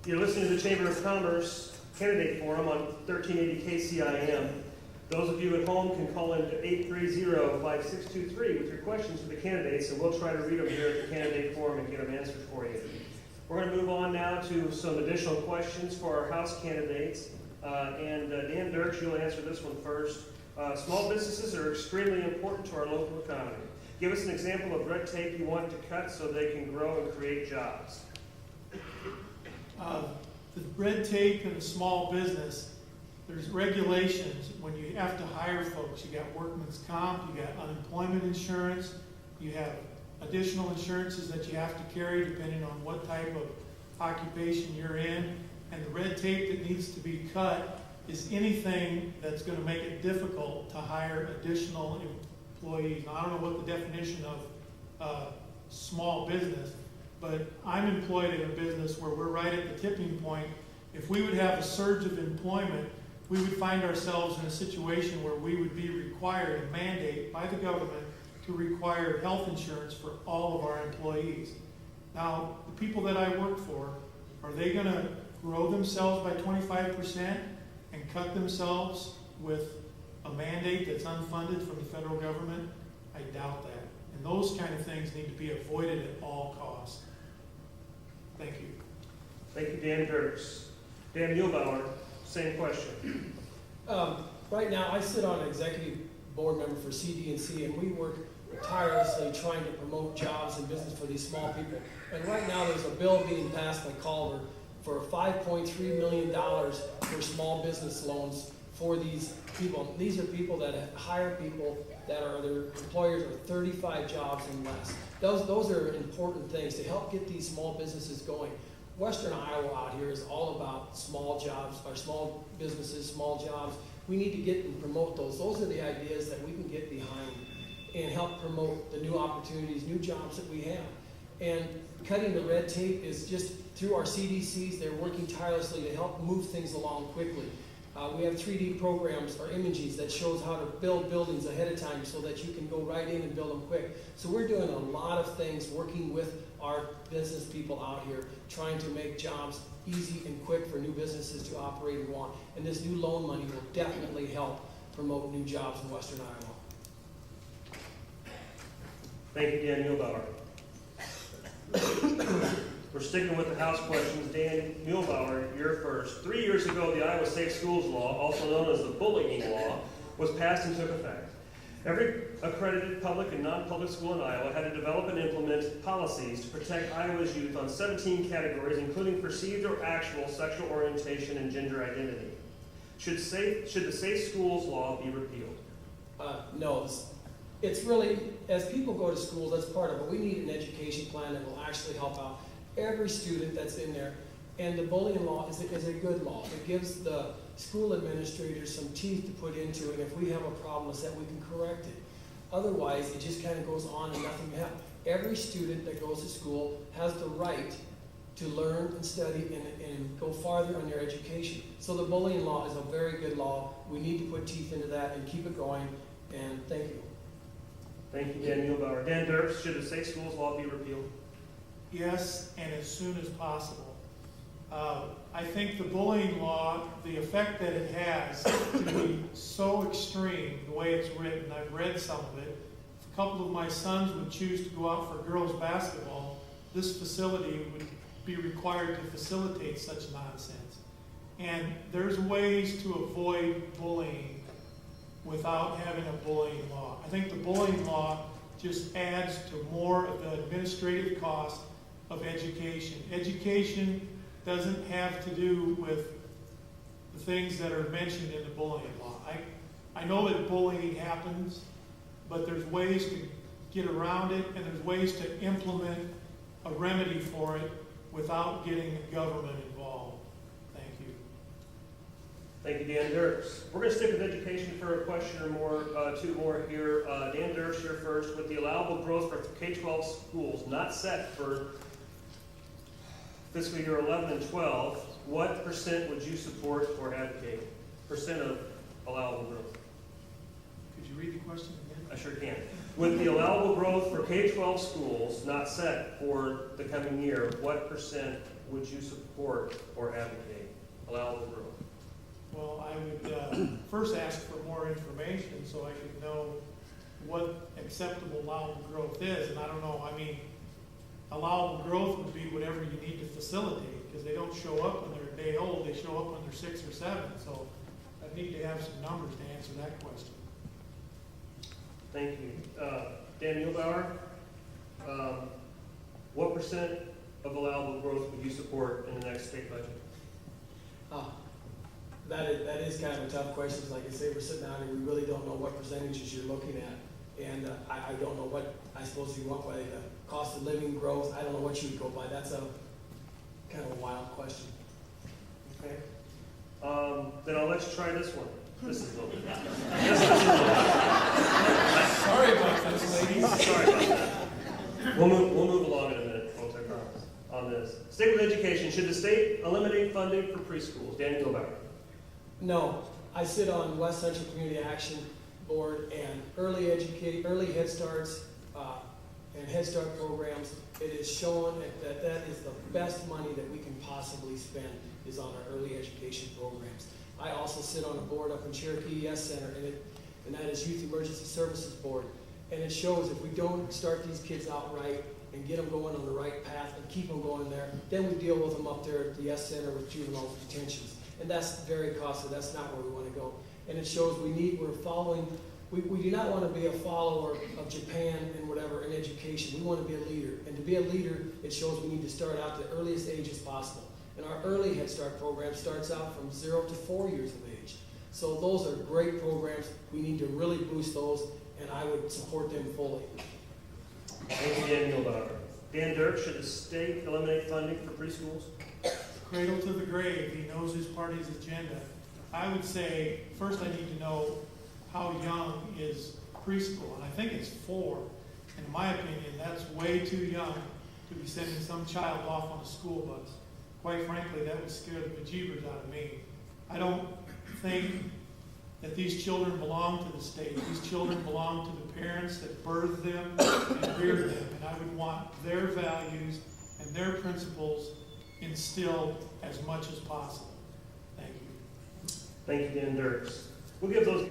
You're listening to the Chamber of Commerce Candidate Forum on 1380 KCIM. Those of you at home can call in to 830-5623 with your questions for the candidates, and we'll try to read them here at the Candidate Forum and get them answered for you. We're going to move on now to some additional questions for our House candidates. Dan Dirks, you'll answer this one first. Small businesses are extremely important to our local economy. Give us an example of red tape you want to cut so they can grow and create jobs. The red tape in a small business, there's regulations when you have to hire folks. You got workman's comp, you got unemployment insurance, you have additional insurances that you have to carry depending on what type of occupation you're in. And the red tape that needs to be cut is anything that's going to make it difficult to hire additional employees. Now, I don't know what the definition of small business, but I'm employed in a business where we're right at the tipping point. If we would have a surge of employment, we would find ourselves in a situation where we would be required, a mandate by the government, to require health insurance for all of our employees. Now, the people that I work for, are they going to grow themselves by 25% and cut themselves with a mandate that's unfunded from the federal government? I doubt that. And those kind of things need to be avoided at all costs. Thank you. Thank you, Dan Dirks. Dan Muehlbauer, same question. Right now, I sit on an executive board member for CDNC, and we work tirelessly trying to promote jobs and business for these small people. And right now, there's a bill being passed by Calder for $5.3 million for small business loans for these people. These are people that hire people that are, their employers are 35 jobs and less. Those are important things to help get these small businesses going. Western Iowa out here is all about small jobs, or small businesses, small jobs. We need to get and promote those. Those are the ideas that we can get behind and help promote the new opportunities, new jobs that we have. And cutting the red tape is just through our CDCs. They're working tirelessly to help move things along quickly. We have 3D programs or images that shows how to build buildings ahead of time so that you can go right in and build them quick. So we're doing a lot of things working with our business people out here, trying to make jobs easy and quick for new businesses to operate and want. And this new loan money will definitely help promote new jobs in Western Iowa. Thank you, Dan Muehlbauer. We're sticking with the House questions. Dan Muehlbauer, you're first. 3 years ago, the Iowa Safe Schools Law, also known as the bullying law, was passed and took effect. Every accredited public and non-public school in Iowa had to develop and implement policies to protect Iowa's youth on 17 categories, including perceived or actual sexual orientation and gender identity. Should the Safe Schools Law be repealed? No. It's really, as people go to schools, that's part of it. We need an education plan that will actually help out every student that's in there. And the bullying law is a good law. It gives the school administrators some teeth to put into it. And if we have a problem with that, we can correct it. Otherwise, it just kind of goes on and nothing happens. Every student that goes to school has the right to learn and study and go farther on their education. So the bullying law is a very good law. We need to put teeth into that and keep it going. And thank you. Thank you, Dan Muehlbauer. Dan Dirks, should the Safe Schools Law be repealed? Yes, and as soon as possible. I think the bullying law, the effect that it has to be so extreme, the way it's written, I've read some of it. If a couple of my sons would choose to go out for girls' basketball, this facility would be required to facilitate such nonsense. And there's ways to avoid bullying without having a bullying law. I think the bullying law just adds to more of the administrative cost of education. Education doesn't have to do with the things that are mentioned in the bullying law. I know that bullying happens, but there's ways to get around it, and there's ways to implement a remedy for it without getting the government involved. Thank you. Thank you, Dan Dirks. We're going to stick with education for a question or more, two more here. Dan Dirks, you're first. With the allowable growth for K-12 schools not set for fiscal year 11 and 12, what percent would you support or advocate? Percent of allowable growth. Could you read the question again? I sure can. With the allowable growth for K-12 schools not set for the coming year, what percent would you support or advocate allowable growth? Well, I would first ask for more information so I could know what acceptable allowable growth is. And I don't know, I mean, allowable growth would be whatever you need to facilitate, because they don't show up when they're a day old, they show up when they're 6 or 7. So I need to have some numbers to answer that question. Thank you. Dan Muehlbauer, what percent of allowable growth would you support in the next state budget? That is kind of a tough question. Like I say, we're sitting down and we really don't know what percentages you're looking at. And I don't know what, I suppose you want by the cost of living growth. I don't know what you would go by. That's a kind of a wild question. Okay. Then I'll let you try this one. This is a little bit. Sorry about this, ladies. Sorry about that. We'll move along in a minute, folks, I promise, on this. Stick with education. Should the state eliminate funding for preschools? Dan Muehlbauer. No, I sit on West Central Community Action Board, and early Head Starts and Head Start programs, it is shown that is the best money that we can possibly spend is on our early education programs. I also sit on a board up in Cherokee Yes Center, and that is Youth Emergency Services Board. And it shows if we don't start these kids out right and get them going on the right path and keep them going there, then we deal with them up there at the Yes Center with juvenile detentions. And that's very costly. That's not where we want to go. And it shows we're following. We do not want to be a follower of Japan and whatever in education. We want to be a leader. And to be a leader, it shows we need to start out at the earliest ages possible. And our early Head Start program starts out from 0 to 4 years of age. So those are great programs. We need to really boost those, and I would support them fully. Thank you, Dan Muehlbauer. Dan Dirk, should the state eliminate funding for preschools? Cradle to the grave, he knows his party's agenda. I would say, first I need to know how young is preschool, and I think it's 4. And in my opinion, that's way too young to be sending some child off on a school bus. Quite frankly, that would scare the bejeebers out of me. I don't think that these children belong to the state. These children belong to the parents that birthed them and reared them, and I would want their values and their principles instilled as much as possible. Thank you. Thank you, Dan Dirks. We'll give those